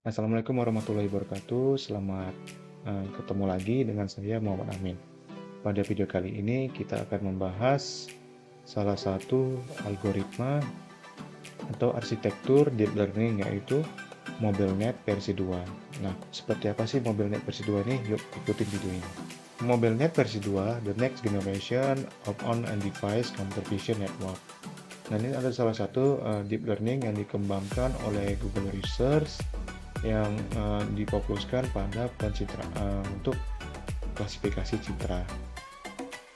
Assalamualaikum warahmatullahi wabarakatuh. Selamat ketemu lagi dengan saya Muhammad Amin. Pada video kali ini kita akan membahas salah satu algoritma atau arsitektur deep learning, yaitu MobileNet versi 2. Nah, seperti apa sih MobileNet versi 2 ini? Yuk ikutin video ini. MobileNet versi 2, the next generation of on-device computer vision network. Nah, ini adalah salah satu deep learning yang dikembangkan oleh Google Research yang difokuskan pada pencitraan untuk klasifikasi citra.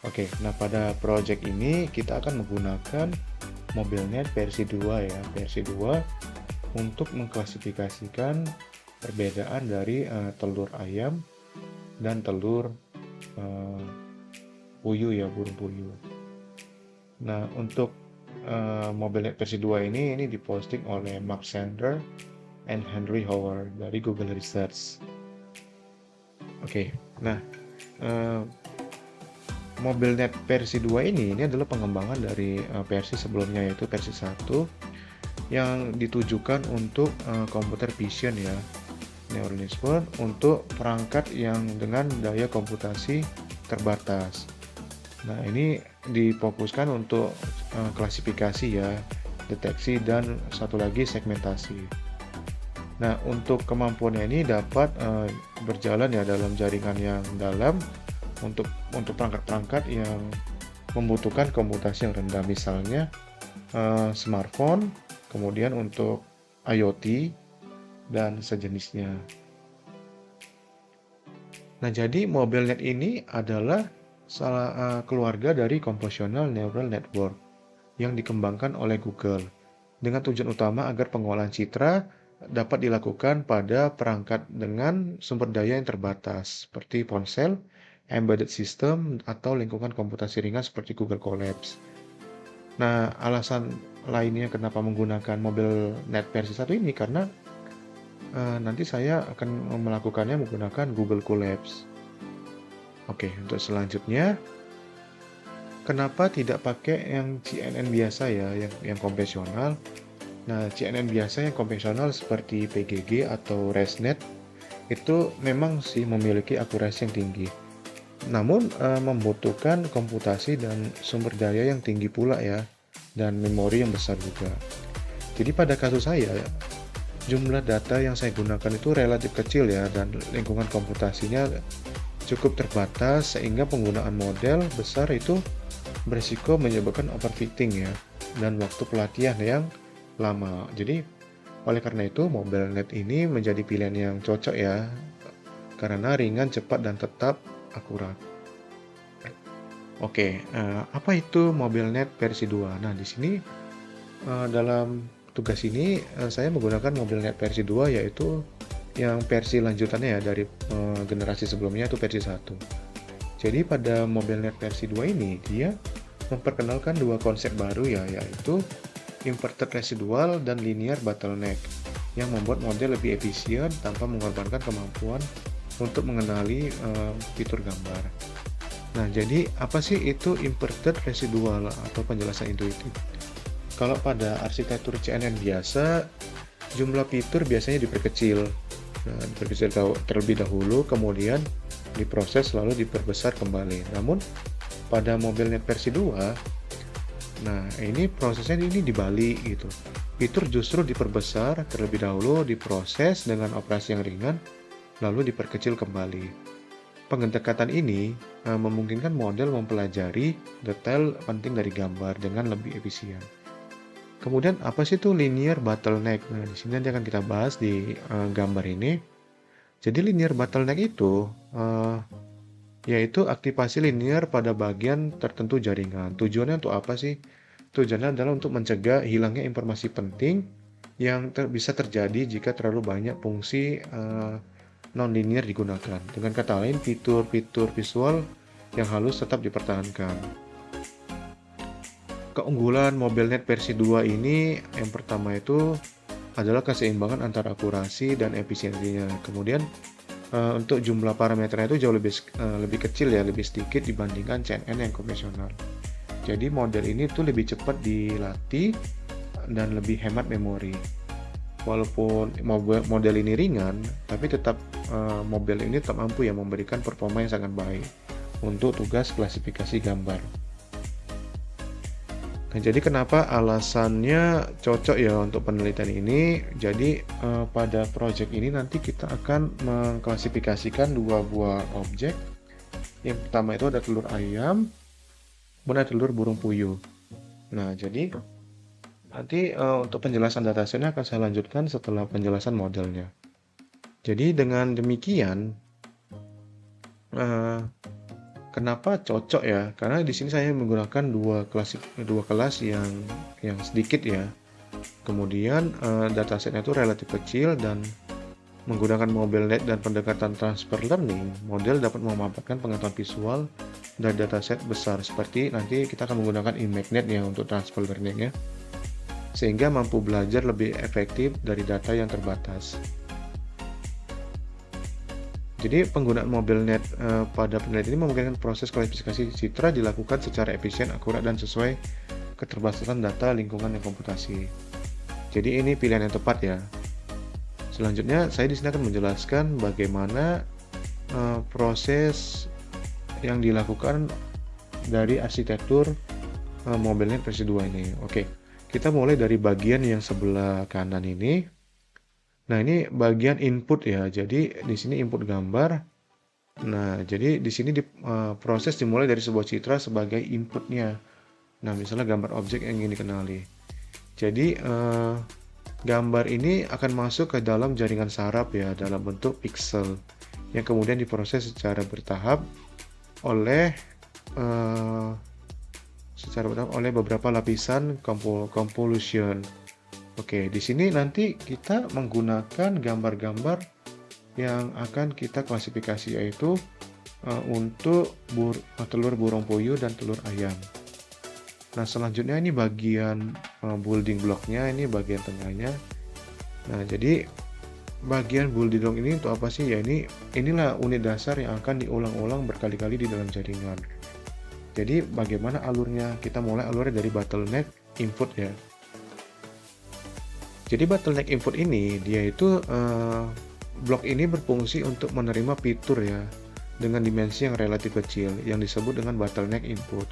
Oke, nah pada project ini kita akan menggunakan MobileNet versi 2 ya, versi 2 untuk mengklasifikasikan perbedaan dari telur ayam dan telur puyuh ya, burung puyuh. Nah, untuk MobileNet versi 2 ini diposting oleh Mark Sander and Henry Howard dari Google Research. Oke, nah MobileNet versi 2 ini adalah pengembangan dari versi sebelumnya, yaitu versi 1 yang ditujukan untuk computer vision ya, neural network untuk perangkat yang dengan daya komputasi terbatas. Nah, ini difokuskan untuk klasifikasi ya, deteksi, dan satu lagi segmentasi. Nah, untuk kemampuannya ini dapat berjalan ya dalam jaringan yang dalam untuk perangkat-perangkat yang membutuhkan komputasi yang rendah, misalnya smartphone, kemudian untuk IoT dan sejenisnya. Nah, jadi MobileNet ini adalah salah keluarga dari Convolutional Neural Network yang dikembangkan oleh Google dengan tujuan utama agar pengolahan citra dapat dilakukan pada perangkat dengan sumber daya yang terbatas, seperti ponsel, embedded system, atau lingkungan komputasi ringan seperti Google Colabs. Nah, alasan lainnya kenapa menggunakan MobileNet versi 1 ini karena nanti saya akan melakukannya menggunakan Google Colabs. Oke, untuk selanjutnya, kenapa tidak pakai yang CNN biasa ya, yang konvensional? Nah, CNN biasa yang konvensional seperti PGG atau ResNet itu memang sih memiliki akurasi yang tinggi, namun membutuhkan komputasi dan sumber daya yang tinggi pula ya, dan memori yang besar juga. Jadi pada kasus saya, jumlah data yang saya gunakan itu relatif kecil ya, dan lingkungan komputasinya cukup terbatas sehingga penggunaan model besar itu berisiko menyebabkan overfitting ya, dan waktu pelatihan yang lama. Jadi oleh karena itu MobileNet ini menjadi pilihan yang cocok ya, karena ringan, cepat, dan tetap akurat. Oke, apa itu MobileNet versi 2? Nah, di sini dalam tugas ini saya menggunakan MobileNet versi 2, yaitu yang versi lanjutannya ya dari generasi sebelumnya, itu versi 1. Jadi pada MobileNet versi 2 ini dia memperkenalkan dua konsep baru ya, yaitu inverted residual dan linear bottleneck yang membuat model lebih efisien tanpa mengorbankan kemampuan untuk mengenali fitur gambar. Nah, jadi apa sih itu inverted residual atau penjelasan intuitif? Kalau pada arsitektur CNN biasa, jumlah fitur biasanya diperkecil. Nah, diperkecil terlebih dahulu, kemudian diproses lalu diperbesar kembali. Namun pada MobileNet versi 2, nah, ini prosesnya ini dibalik gitu. Fitur justru diperbesar terlebih dahulu, diproses dengan operasi yang ringan, lalu diperkecil kembali. Pendekatan ini memungkinkan model mempelajari detail penting dari gambar dengan lebih efisien. Kemudian apa sih itu linear bottleneck? Nah, di sini nanti akan kita bahas di gambar ini. Jadi linear bottleneck itu yaitu aktivasi linear pada bagian tertentu jaringan. Tujuannya untuk apa sih? Tujuannya adalah untuk mencegah hilangnya informasi penting yang bisa terjadi jika terlalu banyak fungsi non-linear digunakan. Dengan kata lain, fitur-fitur visual yang halus tetap dipertahankan. Keunggulan MobileNet versi 2 ini yang pertama itu adalah keseimbangan antara akurasi dan efisiensinya. Kemudian untuk jumlah parameternya itu jauh lebih kecil ya, lebih sedikit dibandingkan CNN yang konvensional. Jadi model ini tuh lebih cepat dilatih dan lebih hemat memori. walaupun model ini ringan, tapi tetap model ini tetap mampu ya memberikan performa yang sangat baik untuk tugas klasifikasi gambar. Nah, jadi kenapa alasannya cocok ya untuk penelitian ini? Jadi pada project ini nanti kita akan mengklasifikasikan dua buah objek. Yang pertama itu ada telur ayam, kemudian ada telur burung puyuh. Nah, jadi nanti untuk penjelasan datasetnya akan saya lanjutkan setelah penjelasan modelnya. Jadi dengan demikian, kenapa cocok ya? Karena di sini saya menggunakan dua kelas yang sedikit ya. Kemudian datasetnya itu relatif kecil dan menggunakan MobileNet dan pendekatan transfer learning, model dapat memanfaatkan pengetahuan visual dari dataset besar seperti nanti kita akan menggunakan ImageNet ya untuk transfer learning ya. Sehingga mampu belajar lebih efektif dari data yang terbatas. Jadi penggunaan MobileNet pada penelitian ini memungkinkan proses klasifikasi citra dilakukan secara efisien, akurat, dan sesuai keterbatasan data lingkungan dan komputasi. Jadi ini pilihan yang tepat ya. Selanjutnya saya di sini akan menjelaskan bagaimana proses yang dilakukan dari arsitektur MobileNet versi 2 ini. Oke, kita mulai dari bagian yang sebelah kanan ini. Nah, ini bagian input ya. Jadi di sini input gambar. Nah, jadi di sini proses dimulai dari sebuah citra sebagai inputnya. Nah, misalnya gambar objek yang ingin dikenali. Jadi gambar ini akan masuk ke dalam jaringan saraf ya dalam bentuk pixel yang kemudian diproses secara bertahap oleh beberapa lapisan convolution. Oke, di sini nanti kita menggunakan gambar-gambar yang akan kita klasifikasi yaitu untuk telur burung puyuh dan telur ayam. Nah, selanjutnya ini bagian building blocknya, ini bagian tengahnya. Nah, jadi bagian building block ini untuk apa sih? Ya inilah unit dasar yang akan diulang-ulang berkali-kali di dalam jaringan. Jadi bagaimana alurnya? Kita mulai alurnya dari bottleneck input ya. Jadi bottleneck input ini dia itu blok ini berfungsi untuk menerima fitur ya dengan dimensi yang relatif kecil yang disebut dengan bottleneck input.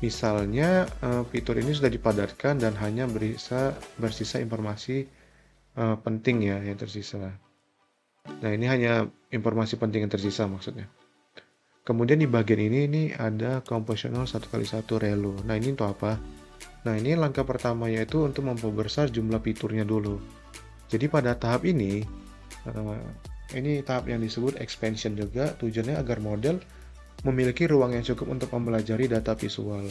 Misalnya fitur ini sudah dipadatkan dan hanya bersisa informasi penting ya yang tersisa. Nah, ini hanya informasi penting yang tersisa maksudnya. Kemudian di bagian ini ada compositional 1x1 relu. Nah, ini untuk apa? Nah, ini langkah pertama yaitu untuk memperbesar jumlah fiturnya dulu. Jadi pada tahap ini tahap yang disebut expansion juga, tujuannya agar model memiliki ruang yang cukup untuk mempelajari data visual.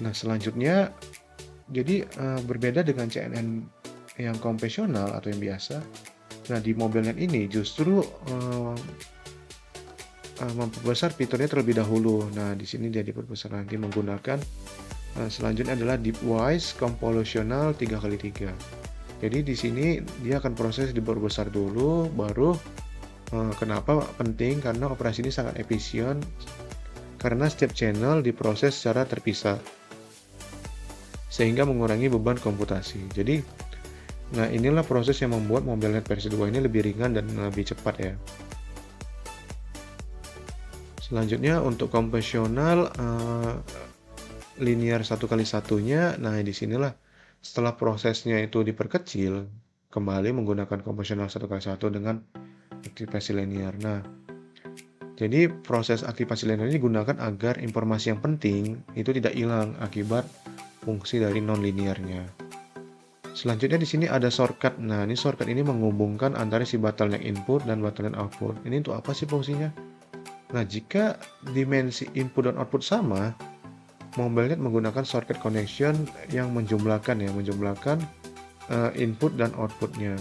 Nah, selanjutnya, jadi berbeda dengan CNN yang konvensional atau yang biasa. Nah, di MobileNet ini justru memperbesar fiturnya terlebih dahulu. Nah, di sini dia diperbesar nanti menggunakan selanjutnya adalah Deepwise Convolutional 3x3. Jadi di sini dia akan proses diperbesar dulu, baru kenapa penting? Karena operasi ini sangat efisien karena setiap channel diproses secara terpisah sehingga mengurangi beban komputasi. Jadi, nah inilah proses yang membuat MobileNet versi 2 ini lebih ringan dan lebih cepat ya. Selanjutnya untuk konvensional linear 1x1-nya, nah disinilah setelah prosesnya itu diperkecil, kembali menggunakan konvensional 1x1 dengan aktivasi linear. Nah, jadi proses aktivasi linear ini digunakan agar informasi yang penting itu tidak hilang akibat fungsi dari non-linearnya. Selanjutnya di sini ada shortcut. Nah, ini shortcut ini menghubungkan antara si bottleneck input dan bottleneck output. Ini untuk apa sih fungsinya? Nah, jika dimensi input dan output sama, MobileNet menggunakan shortcut connection yang menjumlahkan input dan outputnya.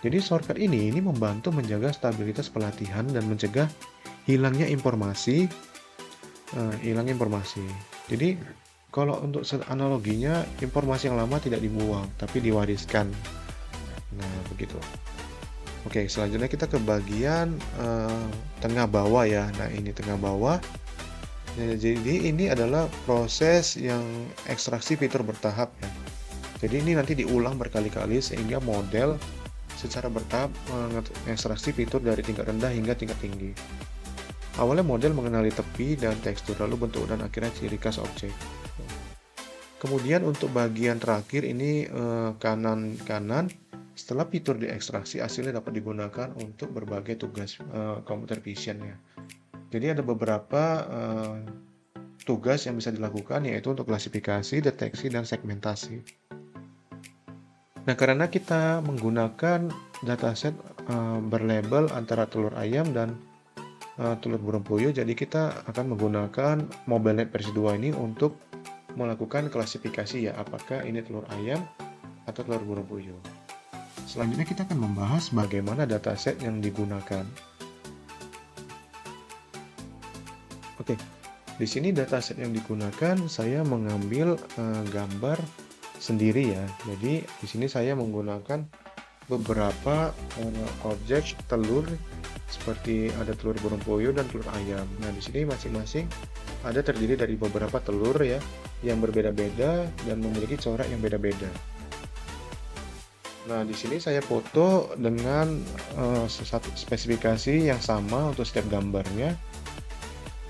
Jadi shortcut ini membantu menjaga stabilitas pelatihan dan mencegah hilangnya informasi. Jadi kalau untuk analoginya, informasi yang lama tidak dibuang tapi diwariskan. Nah, begitu. Oke, selanjutnya kita ke bagian tengah bawah ya. Nah, ini tengah bawah. Nah, jadi ini adalah proses yang ekstraksi fitur bertahap ya. Jadi ini nanti diulang berkali-kali sehingga model secara bertahap mengekstraksi fitur dari tingkat rendah hingga tingkat tinggi. Awalnya model mengenali tepi dan tekstur, lalu bentuk dan akhirnya ciri khas objek. Kemudian untuk bagian terakhir ini kanan-kanan, setelah fitur diekstraksi, hasilnya dapat digunakan untuk berbagai tugas computer vision ya. Jadi ada beberapa tugas yang bisa dilakukan, yaitu untuk klasifikasi, deteksi, dan segmentasi. Nah, karena kita menggunakan dataset berlabel antara telur ayam dan telur burung puyuh, jadi kita akan menggunakan MobileNet versi 2 ini untuk melakukan klasifikasi ya, apakah ini telur ayam atau telur burung puyuh. Selanjutnya kita akan membahas bagaimana dataset yang digunakan. Oke, di sini dataset yang digunakan saya mengambil gambar sendiri ya. Jadi di sini saya menggunakan beberapa objek telur seperti ada telur burung puyuh dan telur ayam. Nah, di sini masing-masing ada terdiri dari beberapa telur ya yang berbeda-beda dan memiliki corak yang beda-beda. Nah, di sini saya foto dengan satu spesifikasi yang sama untuk setiap gambarnya.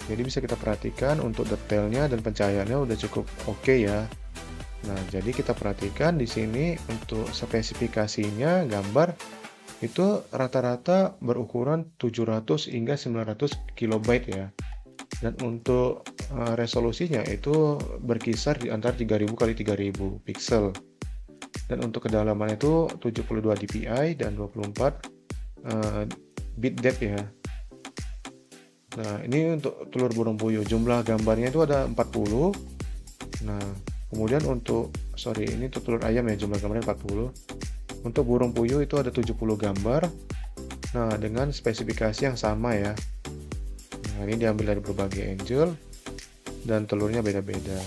Jadi bisa kita perhatikan untuk detailnya dan pencahayaannya udah cukup oke ya. Nah, jadi kita perhatikan di sini untuk spesifikasinya gambar itu rata-rata berukuran 700 hingga 900 kilobyte ya. Dan untuk resolusinya itu berkisar di antara 3000 kali 3000 pixel. Dan untuk kedalaman itu 72 dpi dan 24 bit depth ya. Nah, ini untuk telur burung puyuh. Jumlah gambarnya itu ada 40. Nah, kemudian ini untuk telur ayam ya, jumlah gambarnya 40. Untuk burung puyuh itu ada 70 gambar. Nah, dengan spesifikasi yang sama ya. Nah, ini diambil dari berbagai angle dan telurnya beda-beda.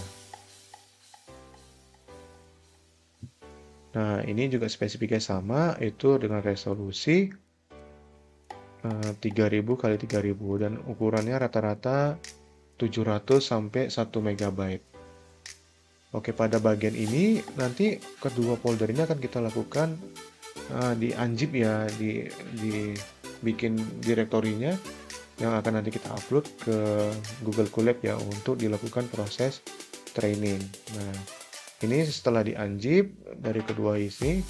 Nah, ini juga spesifikasi sama, itu dengan resolusi 3000 kali 3000 dan ukurannya rata-rata 700 sampai 1 MB. Oke, pada bagian ini nanti kedua folder ini akan kita lakukan di unzip ya, bikin direktorinya yang akan nanti kita upload ke Google Colab ya untuk dilakukan proses training. Nah, ini setelah di unzip dari kedua isi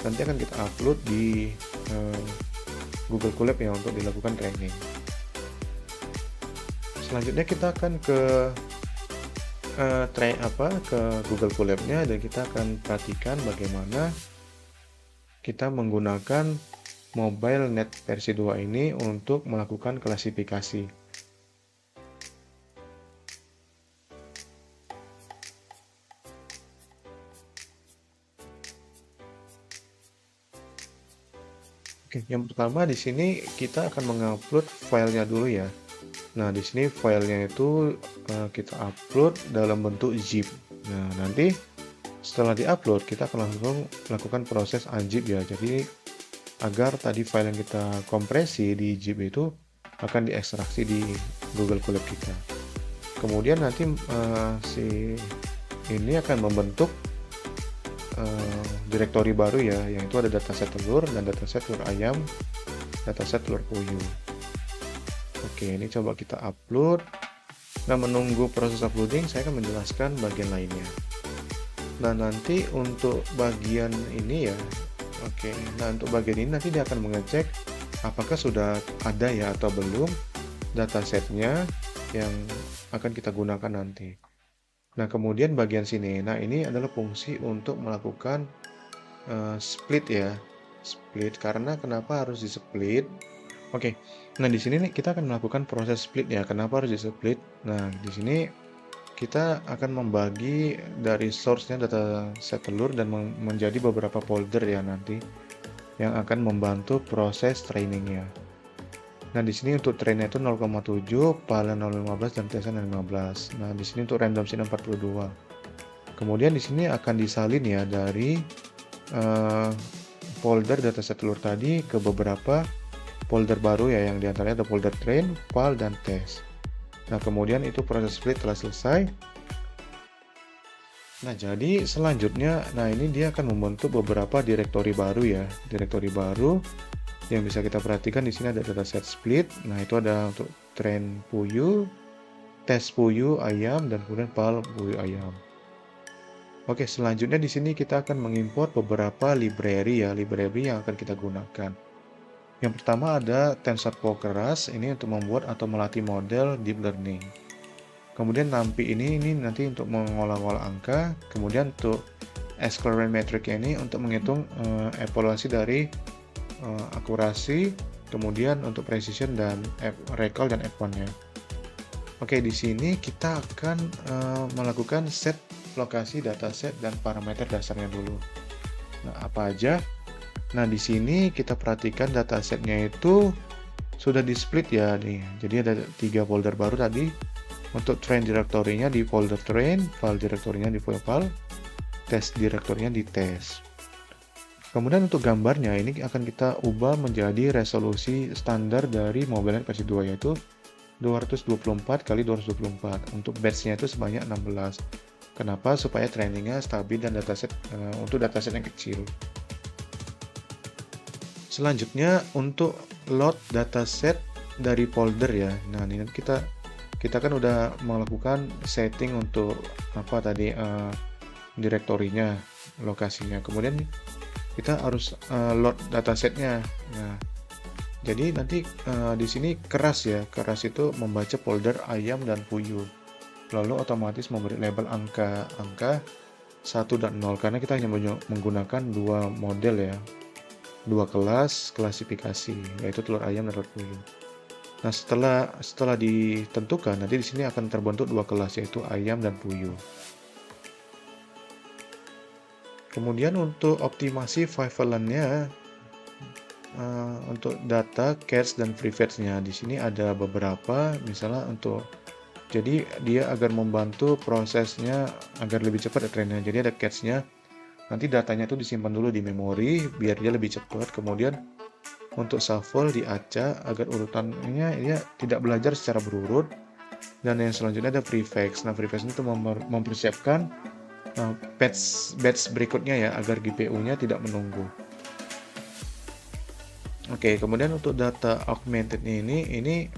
nanti akan kita upload di Google Colab ya untuk dilakukan training. Selanjutnya kita akan ke Google Colab-nya dan kita akan perhatikan bagaimana kita menggunakan MobileNet versi 2 ini untuk melakukan klasifikasi. Oke, yang pertama di sini kita akan mengupload filenya dulu ya. Nah, di sini filenya itu kita upload dalam bentuk zip. Nah, nanti setelah diupload kita akan langsung melakukan proses unzip ya. Jadi agar tadi file yang kita kompresi di zip itu akan diekstraksi di Google Colab kita. Kemudian nanti si ini akan membentuk direktori baru ya, yang itu ada dataset telur dan dataset telur ayam, dataset telur puyuh. Oke, ini coba kita upload. Nah, menunggu proses uploading, saya akan menjelaskan bagian lainnya. Nah, nanti untuk bagian ini ya, oke. Nah, untuk bagian ini nanti dia akan mengecek apakah sudah ada ya atau belum datasetnya yang akan kita gunakan nanti. Nah, kemudian bagian sini. Nah, ini adalah fungsi untuk melakukan split ya. Split, karena kenapa harus di split? Oke. Nah, di sini nih kita akan melakukan proses split ya. Kenapa harus di split? Nah, di sini kita akan membagi dari source-nya dataset telur dan menjadi beberapa folder ya nanti yang akan membantu proses trainingnya. Nah, di sini untuk trainnya itu 0,7, PAL 0,15 dan TSN 15. Nah, di sini untuk random scene 42. Kemudian di sini akan disalin ya dari folder dataset telur tadi ke beberapa folder baru ya, yang diantaranya ada folder train, PAL, dan test. Nah, kemudian itu proses split telah selesai. Nah, jadi selanjutnya, nah ini dia akan membentuk beberapa direktori baru ya. Direktori baru yang bisa kita perhatikan di sini ada dataset split. Nah, itu ada untuk train Puyu, tes Puyu ayam, dan kemudian pal Puyu ayam. Oke, selanjutnya di sini kita akan mengimport beberapa library ya, library yang akan kita gunakan. Yang pertama ada TensorFlow keras, ini untuk membuat atau melatih model deep learning. Kemudian NumPy ini nanti untuk mengolah-olah angka. Kemudian untuk accelerometric ini untuk menghitung evaluasi dari akurasi, kemudian untuk precision dan recall dan F1-nya. Oke, di sini kita akan melakukan set lokasi dataset dan parameter dasarnya dulu. Nah, apa aja? Nah, di sini kita perhatikan datasetnya itu sudah di split ya nih. Jadi ada 3 folder baru tadi. Untuk train direktorinya di folder train, file direktorinya di file, test direktorinya di test. Kemudian untuk gambarnya ini akan kita ubah menjadi resolusi standar dari MobileNet versi 2 yaitu 224 x 224. Untuk batch-nya itu sebanyak 16. Kenapa? Supaya trainingnya stabil dan dataset untuk dataset yang kecil. Selanjutnya untuk load dataset dari folder ya. Nah, ini kita kan udah melakukan setting untuk apa tadi direktorinya, lokasinya. Kemudian kita harus load datasetnya. Nah, jadi nanti di sini keras ya. Keras itu membaca folder ayam dan Puyu. Lalu otomatis memberi label angka 1 dan 0 karena kita hanya menggunakan dua model ya. Dua kelas klasifikasi yaitu telur ayam dan telur puyuh. Nah, setelah ditentukan, nanti di sini akan terbentuk dua kelas yaitu ayam dan puyuh. Kemudian untuk optimasi Vivalant-nya, untuk data cache dan prefetch-nya di sini ada beberapa, misalnya jadi dia agar membantu prosesnya agar lebih cepat ya trainnya. Jadi ada cache-nya, nanti datanya itu disimpan dulu di memori biar dia lebih cepat. Kemudian untuk shuffle diacak agar urutannya dia tidak belajar secara berurut. Dan yang selanjutnya ada prefetch. Nah, prefetch itu mempersiapkan batch berikutnya ya agar GPU-nya tidak menunggu. Oke, kemudian untuk data augmented ini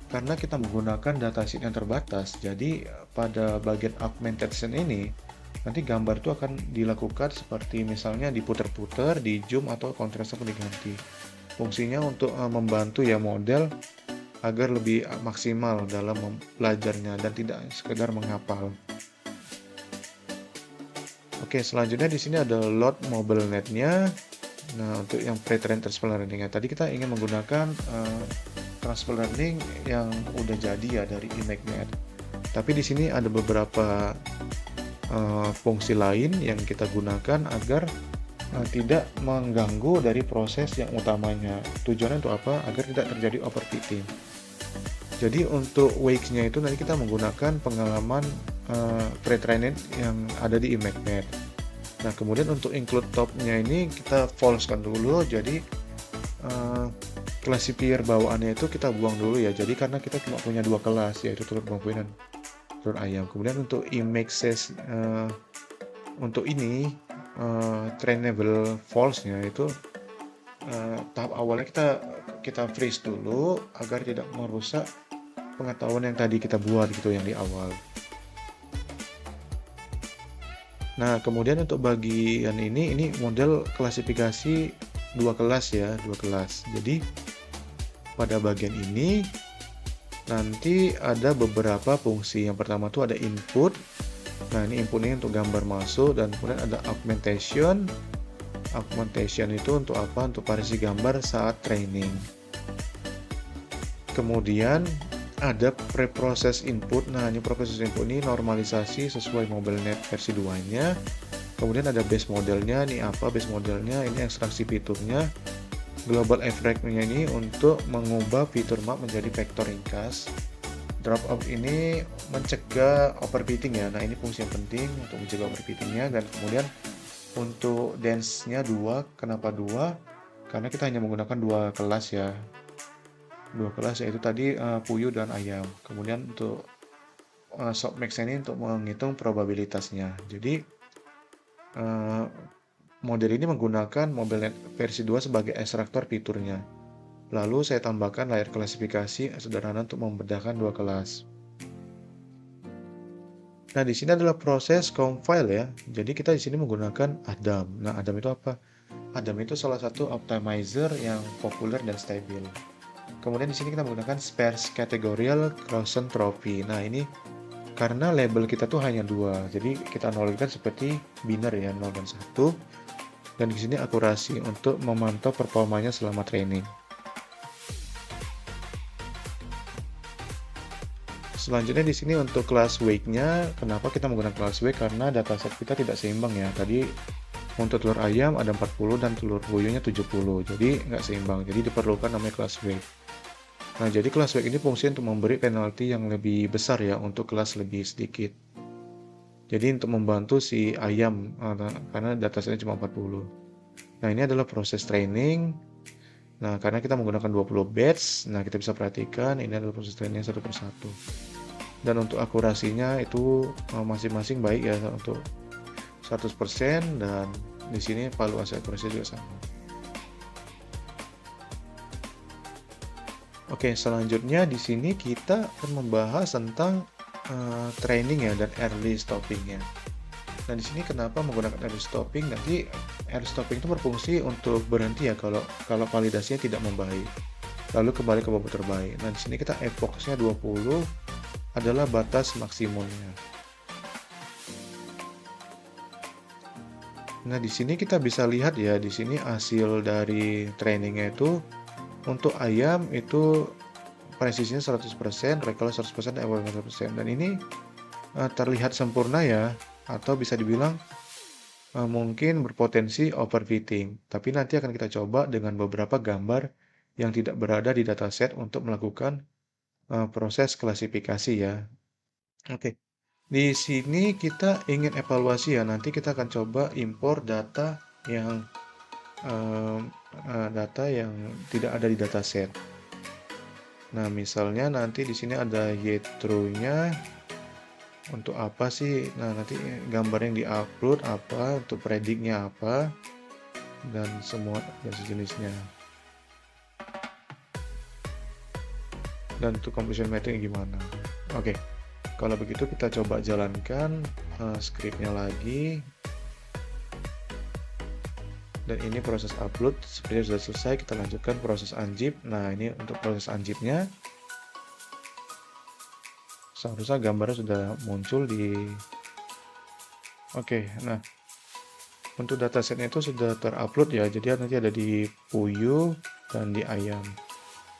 karena kita menggunakan datasheet yang terbatas, jadi pada bagian augmentation ini nanti gambar itu akan dilakukan seperti misalnya diputer-puter, di zoom atau kontrasnya pun diganti. Fungsinya untuk membantu ya model agar lebih maksimal dalam belajarnya dan tidak sekedar menghafal. Oke, selanjutnya di sini ada load MobileNet-nya. Nah, untuk yang pre-train transfer learning-nya tadi kita ingin menggunakan transfer learning yang udah jadi ya dari IMAGNet. Tapi di sini ada beberapa fungsi lain yang kita gunakan agar tidak mengganggu dari proses yang utamanya. Tujuannya untuk apa? Agar tidak terjadi overfitting. Jadi untuk weights-nya itu nanti kita menggunakan pengalaman pre-trained yang ada di IMAGNet. Nah, kemudian untuk include top-nya ini kita false-kan dulu. Jadi classifier bawaannya itu kita buang dulu ya. Jadi karena kita cuma punya dua kelas yaitu telur bangkuin dan telur ayam. Kemudian untuk image untuk ini trainable false-nya itu tahap awalnya kita freeze dulu agar tidak merusak pengetahuan yang tadi kita buat gitu yang di awal. Nah, kemudian untuk bagian ini model klasifikasi dua kelas ya, dua kelas. Jadi pada bagian ini nanti ada beberapa fungsi. Yang pertama tuh ada input. Nah, ini inputnya untuk gambar masuk dan kemudian ada augmentation. Augmentation itu untuk apa? Untuk variasi gambar saat training. Kemudian ada preprocess input. Nah, ini preprocess input ini normalisasi sesuai MobileNet versi 2-nya. Kemudian ada base modelnya. Ini apa base modelnya? Ini ekstraksi fiturnya. Global effect-nya ini untuk mengubah fitur map menjadi vektor ringkas. Dropout ini mencegah overfitting ya. Nah, ini fungsi yang penting untuk mencegah overfittingnya. Dan kemudian untuk dense-nya 2. Kenapa 2? Karena kita hanya menggunakan dua kelas ya. Dua kelas yaitu tadi puyuh dan ayam. Kemudian untuk softmax ini untuk menghitung probabilitasnya. Jadi model ini menggunakan MobileNet versi 2 sebagai ekstraktor fiturnya. Lalu saya tambahkan layar klasifikasi sederhana untuk membedakan dua kelas. Nah, di sini adalah proses compile ya. Jadi kita di sini menggunakan Adam. Nah, Adam itu apa? Adam itu salah satu optimizer yang populer dan stabil. Kemudian di sini kita menggunakan sparse categorical Gaussian trophy. Nah, ini karena label kita tuh hanya dua, jadi kita analogikan seperti binary ya, 0 dan 1. Dan di sini akurasi untuk memantau performanya selama training. Selanjutnya di sini untuk kelas weight-nya, kenapa kita menggunakan kelas weight? Karena dataset kita tidak seimbang ya. Tadi untuk telur ayam ada 40 dan telur puyuhnya 70, jadi nggak seimbang. Jadi diperlukan namanya kelas weight. Nah, jadi kelas weight ini fungsi untuk memberi penalti yang lebih besar ya untuk kelas lebih sedikit. Jadi untuk membantu si ayam karena datasetnya cuma 40. Nah, ini adalah proses training. Nah, karena kita menggunakan 20 batch, nah kita bisa perhatikan ini adalah proses training satu persatu. Dan untuk akurasinya itu masing-masing baik ya, untuk 100%, dan di sini valuasi akurasi juga sama. Oke, selanjutnya di sini kita akan membahas tentang training ya dan early stopping-nya. Nah, di sini kenapa menggunakan early stopping? Nanti early stopping itu berfungsi untuk berhenti ya kalau validasinya tidak membaik. Lalu kembali ke bobot terbaik. Nah, di sini kita epox-nya 20 adalah batas maksimumnya. Nah, di sini kita bisa lihat ya, di sini hasil dari trainingnya itu untuk ayam itu presisinya 100%, recall 100%, evaluasi 100%. Dan ini terlihat sempurna ya, atau bisa dibilang mungkin berpotensi overfitting. Tapi nanti akan kita coba dengan beberapa gambar yang tidak berada di dataset untuk melakukan proses klasifikasi ya. Oke. Di sini kita ingin evaluasi ya, nanti kita akan coba impor data yang tidak ada di dataset. Nah, misalnya nanti di sini ada Y-true-nya. Untuk apa sih? Nah, nanti gambar yang diupload apa, untuk prediknya apa, dan semua dan sejenisnya. Dan untuk completion method gimana? Oke. Kalau begitu kita coba jalankan scriptnya lagi. Dan ini proses upload seperti sudah selesai, kita lanjutkan proses unzip. Nah, ini untuk proses unzipnya seharusnya gambarnya sudah muncul di nah untuk datasetnya itu sudah terupload ya, jadi nanti ada di puyuh dan di ayam.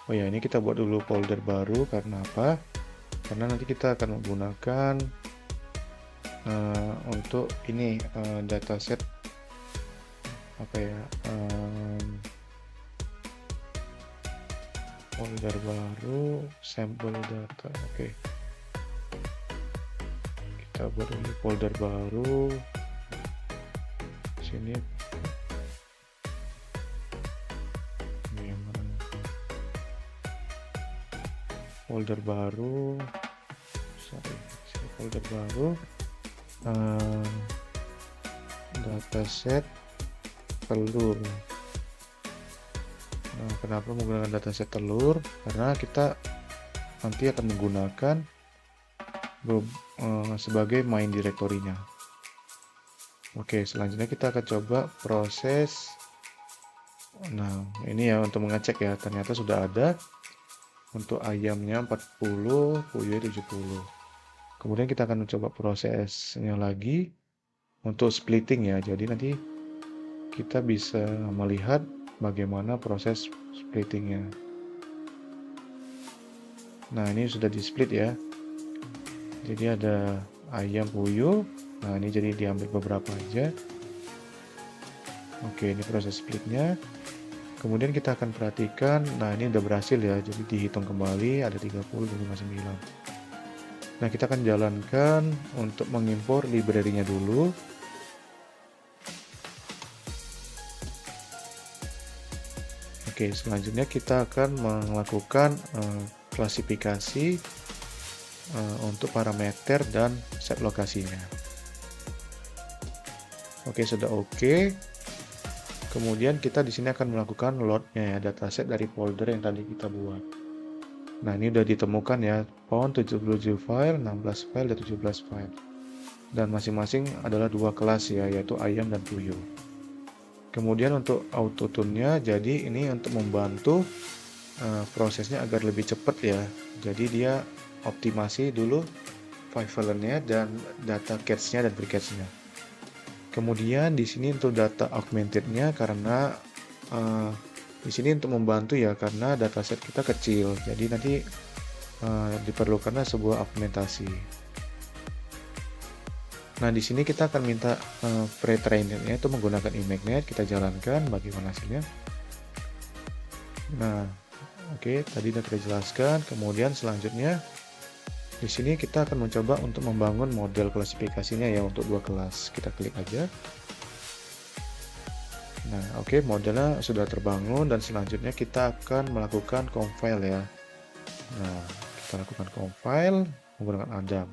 Oh ya, ini kita buat dulu folder baru. Karena apa? Karena nanti kita akan menggunakan untuk ini dataset apa ya, folder baru sampel data. Oke, kita buat dulu folder baru sini. Ini yang mana? Folder baru, folder baru dataset telur. Nah, kenapa menggunakan dataset telur? Karena kita nanti akan menggunakan sebagai main directory-nya. Oke, selanjutnya kita akan coba proses. Nah, ini ya untuk mengecek ya, ternyata sudah ada untuk ayamnya 40, puyuh 70. Kemudian kita akan mencoba prosesnya lagi untuk splitting ya. Jadi nanti kita bisa melihat bagaimana proses splittingnya. Nah, ini sudah di split ya. Jadi ada ayam puyuh. Nah, ini jadi diambil beberapa aja. Oke, ini proses splitnya. Kemudian kita akan perhatikan, nah ini udah berhasil ya, jadi dihitung kembali ada 30 dan 59. Nah, kita akan jalankan untuk mengimpor library-nya dulu. Oke, selanjutnya kita akan melakukan klasifikasi untuk parameter dan set lokasinya. Oke, sudah oke. Kemudian kita di sini akan melakukan load-nya ya, dataset dari folder yang tadi kita buat. Nah, ini udah ditemukan ya, pound 77 file, 16 file, dan 17 file. Dan masing-masing adalah dua kelas ya, yaitu ayam dan puyuh. Kemudian untuk autotune-nya, jadi ini untuk membantu prosesnya agar lebih cepat ya. Jadi dia optimasi dulu file-filenya dan data cache-nya dan pre-cache-nya. Kemudian di sini untuk data augmented-nya, karena di sini untuk membantu ya, karena dataset kita kecil, jadi nanti diperlukannya sebuah augmentasi. Nah, di sini kita akan minta pre-trained-nya itu menggunakan iMagnet. Kita jalankan bagaimana hasilnya. Nah, oke, tadi sudah kita jelaskan. Kemudian selanjutnya di sini kita akan mencoba untuk membangun model klasifikasinya ya untuk dua kelas. Kita klik aja. Nah, oke, modelnya sudah terbangun dan selanjutnya kita akan melakukan compile ya. Nah, kita lakukan compile menggunakan Adam.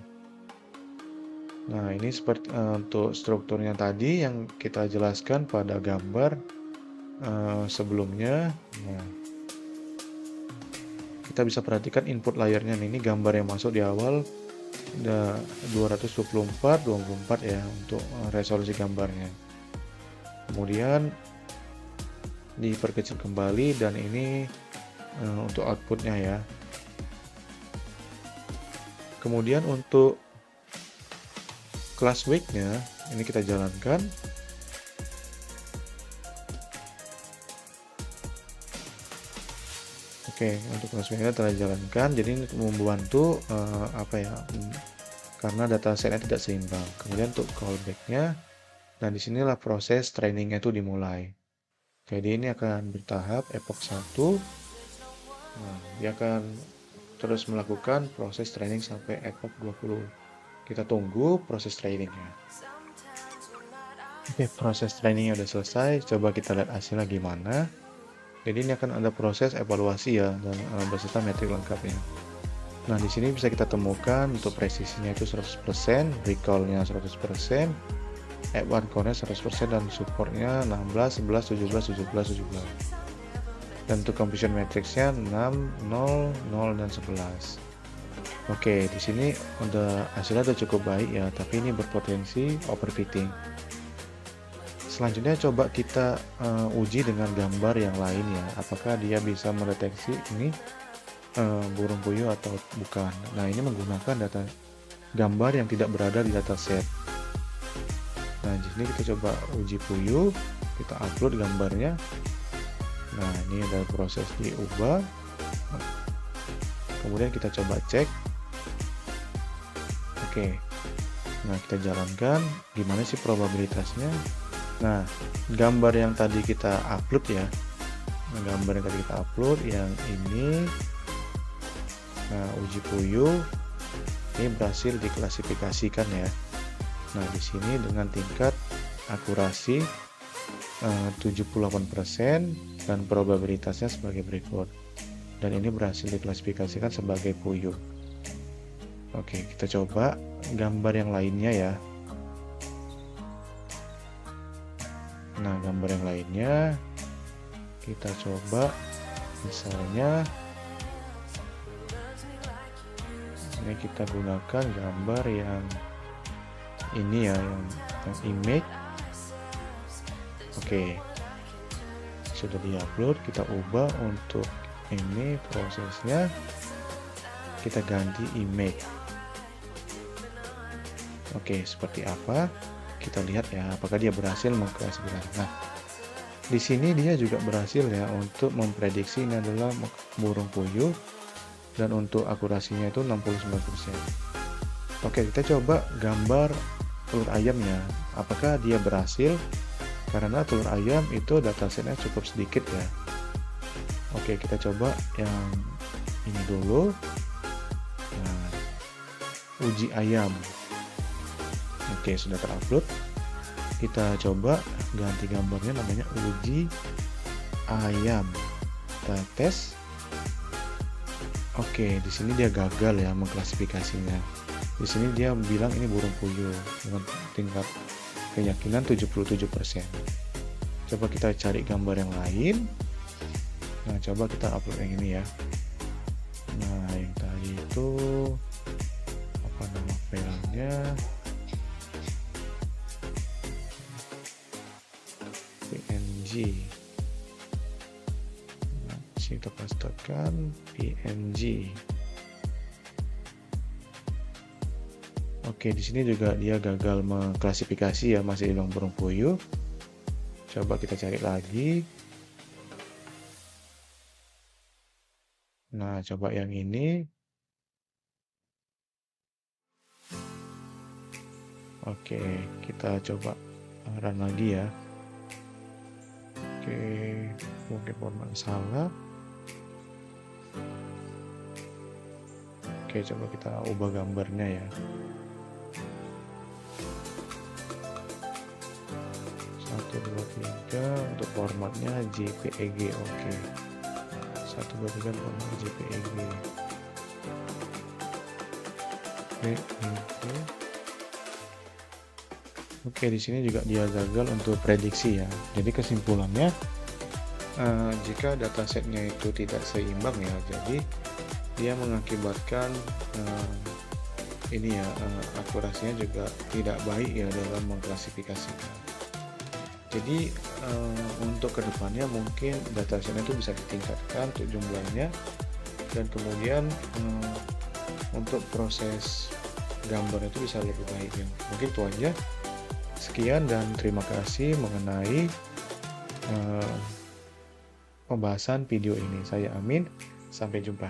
Nah, ini seperti untuk strukturnya tadi yang kita jelaskan pada gambar sebelumnya. Nah, kita bisa perhatikan input layernya nih, ini gambar yang masuk di awal ada 224 24 ya untuk resolusi gambarnya. Kemudian diperkecil kembali dan ini untuk outputnya ya. Kemudian untuk class weight-nya ini kita jalankan. Oke, untuk class weight-nya telah dijalankan. Jadi ini membantu karena datasetnya tidak seimbang. Kemudian untuk callback-nya, nah disinilah proses trainingnya itu dimulai. Jadi ini akan bertahap epoch 1. Nah, dia akan terus melakukan proses training sampai epoch 20. Kita tunggu proses trainingnya. Oke, proses trainingnya udah selesai. Coba kita lihat hasilnya gimana. Jadi ini akan ada proses evaluasi ya dan beserta metrik lengkapnya. Nah, di sini bisa kita temukan untuk presisinya itu 100%, recall-nya 100%, F1 core-nya 100% dan supportnya 16, 11, 17, 17, 17. Dan untuk completion matrix-nya 6, 0, 0 dan 11. Oke, di sini hasilnya udah cukup baik ya, tapi ini berpotensi overfitting. Selanjutnya coba kita uji dengan gambar yang lain ya, apakah dia bisa mendeteksi ini burung puyuh atau bukan. Nah, ini menggunakan data gambar yang tidak berada di dataset. Nah, di sini kita coba uji puyuh, kita upload gambarnya. Nah, ini ada proses diubah. Kemudian kita coba cek. Oke. Nah, kita jalankan gimana sih probabilitasnya. Nah, gambar yang tadi kita upload ya. Nah, gambar yang tadi kita upload yang ini. Nah, uji puyuh ini berhasil diklasifikasikan ya. Nah, di sini dengan tingkat akurasi 78% dan probabilitasnya sebagai berikut. Dan ini berhasil diklasifikasikan sebagai puyuh. Oke, kita coba gambar yang lainnya ya. Nah, gambar yang lainnya kita coba misalnya ini kita gunakan gambar yang ini ya, yang image. Oke, sudah diupload, kita ubah untuk ini prosesnya, kita ganti image. Oke, seperti apa? Kita lihat ya, apakah dia berhasil mengklasifikasikan. Nah, di sini dia juga berhasil ya untuk memprediksi ini adalah burung puyuh dan untuk akurasinya itu 69%. Oke, kita coba gambar telur ayamnya. Apakah dia berhasil? Karena telur ayam itu datasetnya cukup sedikit ya. Oke, kita coba yang ini dulu. Nah, uji ayam. Oke, sudah terupload. Kita coba ganti gambarnya namanya uji ayam. Kita tes. Oke, di sini dia gagal ya mengklasifikasinya. Di sini dia bilang ini burung puyuh dengan tingkat keyakinan 77%. Coba kita cari gambar yang lain. Nah, coba kita upload yang ini ya. Nah, yang tadi itu apa nama filenya? PNG. Nah, kita pastikan PNG. Oke, di sini juga dia gagal mengklasifikasi ya, masih bilang burung puyuh. Coba kita cari lagi. Nah, coba yang ini. Oke, kita coba run lagi ya. Oke, mungkin format salah. Oke, coba kita ubah gambarnya ya. 1, 2, 3 untuk formatnya JPEG. Oke, 1, 2, 3 format JPEG. Oke, di sini juga dia gagal untuk prediksi ya. Jadi kesimpulannya, jika datasetnya itu tidak seimbang ya, jadi dia mengakibatkan akurasinya juga tidak baik ya dalam mengklasifikasikan. Jadi untuk kedepannya mungkin datasetnya itu bisa ditingkatkan untuk jumlahnya, dan kemudian untuk proses gambar itu bisa lebih baik ya. Mungkin itu aja. Sekian dan terima kasih mengenai pembahasan video ini. Saya Amin, sampai jumpa.